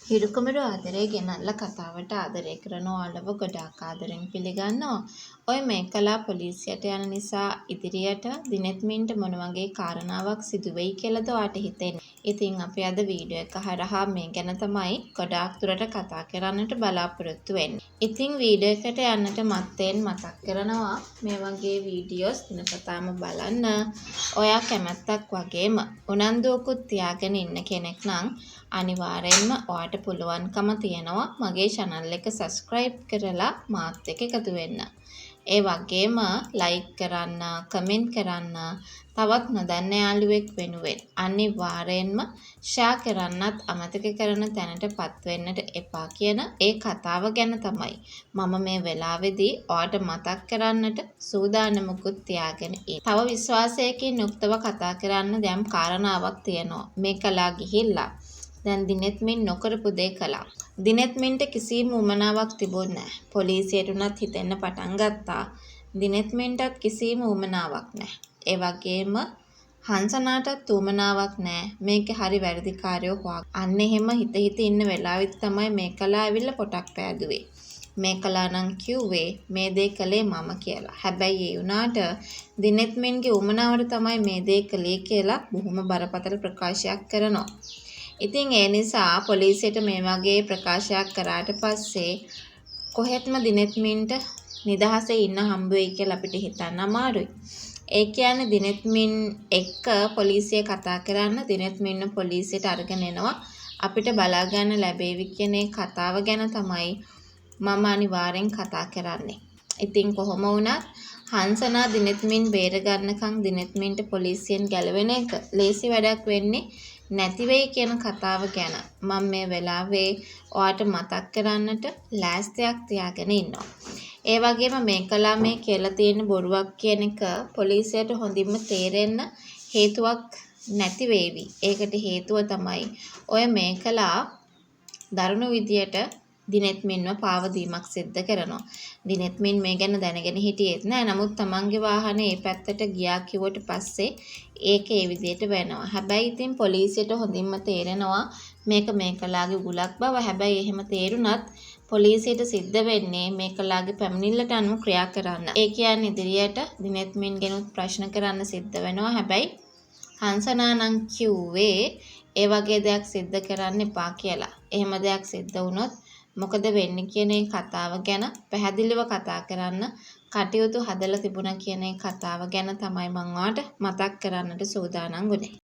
හිරුකමරු ආදරේ ගෙනල්ලා කතාවට ආදරය කරන ඔයාලව ගොඩාක් ආදරෙන් පිළිගන්නවා. ඔය මේකලා පොලිසියට යන නිසා ඉදිරියට දිනෙත්මින්ට මොන වගේ කාරණාවක් සිදු වෙයි කියලාද ඔයාට හිතෙන්නේ? ඉතින් අපි අද වීඩියෝ එක හරහා මේ ගැන තමයි ගොඩාක් දුරට කතා කරන්නට බලාපොරොත්තු වෙන්නේ. ඉතින් වීඩියෝ එකට යන්නට මත්තෙන් මතක් කරනවා මේ වගේ වීඩියෝස් දිනපතාම බලන්න. ඔයා කැමැත්තක් වගේම උනන්දුවකුත් තියාගෙන ඉන්න කෙනෙක් නම් අනිවාර්යෙන්ම ඔයාට පුළුවන්කම තියෙනවා මගේ channel එක subscribe කරලා මාත් එක්ක එකතු වෙන්න. ඒ වගේම like කරන්න, comment කරන්න, තවත් නොදන්න යාළුවෙක් වෙනුවෙන් අනිවාර්යෙන්ම share කරන්නත් අමතක කරන තැනටපත් වෙන්නට එපා කියන ඒ කතාව ගැන තමයි මම මේ වෙලාවේදී ඔයාට මතක් කරන්නට සූදානමකුත් තියාගෙන ඉන්නේ. තව විශ්වාසයකින් යුක්තව කතා කරන්න දැන් කාරණාවක් තියෙනවා. මේකලා ගිහිල්ලා දැන් දිනෙත්මින් නොකරපු දේ කළා. දිනෙත්මින්ට කිසිම උමනාවක් තිබුණේ නැහැ. පොලිසියට උනත් හිතෙන්න පටන් ගත්තා. දිනෙත්මින්ටත් කිසිම උමනාවක් නැහැ. ඒ වගේම හංසනාටත් උමනාවක් නැහැ. මේකේ හරි වැරදිකාරයෝ හොයා. අන්න එහෙම හිත ඉන්න වෙලාවෙත් තමයි මේකලා ඇවිල්ලා පොටක් පෑදුවේ. මේකලා නම් කිව්වේ මේ දේ කළේ මම කියලා. හැබැයි ඒ උනාට දිනෙත්මින්ගේ උමනාවට තමයි මේ දේ කළේ කියලා බොහොම බරපතල ප්‍රකාශයක් කරනවා. ඉතින් ඒ නිසා පොලිසියට මේ වගේ ප්‍රකාශයක් කරාට පස්සේ කොහෙත්ම දිනෙත්මින්ට නිදහසේ ඉන්න හම්බ වෙයි කියලා අපිට හිතන්න අමාරුයි. ඒ කියන්නේ දිනෙත්මින් එක්ක පොලිසිය කතා කරන්න දිනෙත්මින්ව පොලිසියට අරගෙන එනවා අපිට බලා ගන්න ලැබෙවි කියන කතාව ගැන තමයි මම අනිවාර්යෙන් කතා කරන්නේ. ඉතින් කොහොම වුණත් හංසනා දිනෙත්මින් බේර ගන්නකම් දිනෙත්මින්ට පොලිසියෙන් ගැලවෙන එක ලේසි වැඩක් වෙන්නේ නැති වෙයි කියන කතාව ගැන මම මේ වෙලාවේ ඔයාට මතක් කරන්නට ලෑස්තියක් තියාගෙන ඉන්නවා. ඒ වගේම මේකලා මේ කියලා තියෙන බොරුවක් කියන එක පොලිසියට හොඳින්ම තේරෙන්න හේතුවක් නැති වේවි. ඒකට හේතුව තමයි ඔය මේකලා දරුණු විදියට දිනෙත්මින්ව පාව දීමක් සිද්ධ කරනවා. දිනෙත්මින් මේ ගැන දැනගෙන හිටියෙත් නෑ. නමුත් තමන්ගේ වාහනේ ඒ පැත්තට ගියා කිව්වට පස්සේ ඒක ඒ විදිහට වෙනවා. හැබැයි ඉතින් පොලිසියට හොඳින්ම තේරෙනවා මේක මේකලාගේ ගුලක් බව. හැබැයි එහෙම තේරුණත් පොලිසියට සිද්ධ වෙන්නේ මේකලාගේ පැමිණිල්ලට අනුව ක්‍රියා කරන්න. ඒ කියන්නේ ඉදිරියට දිනෙත්මින් ගැනුත් ප්‍රශ්න කරන්න සිද්ධ වෙනවා. හැබැයි හංසනා නම් කිව්වේ ඒ වගේ දෙයක් සිද්ධ කරන්න එපා කියලා. එහෙම දෙයක් සිද්ධ වුණොත් මොකද වෙන්නේ කියන කතාව ගැන පැහැදිලිව කතා කරන්න කටයුතු හදලා තිබුණා කියන කතාව ගැන තමයි මම ඔයාලට මතක් කරන්නට සූදානම් වුනේ.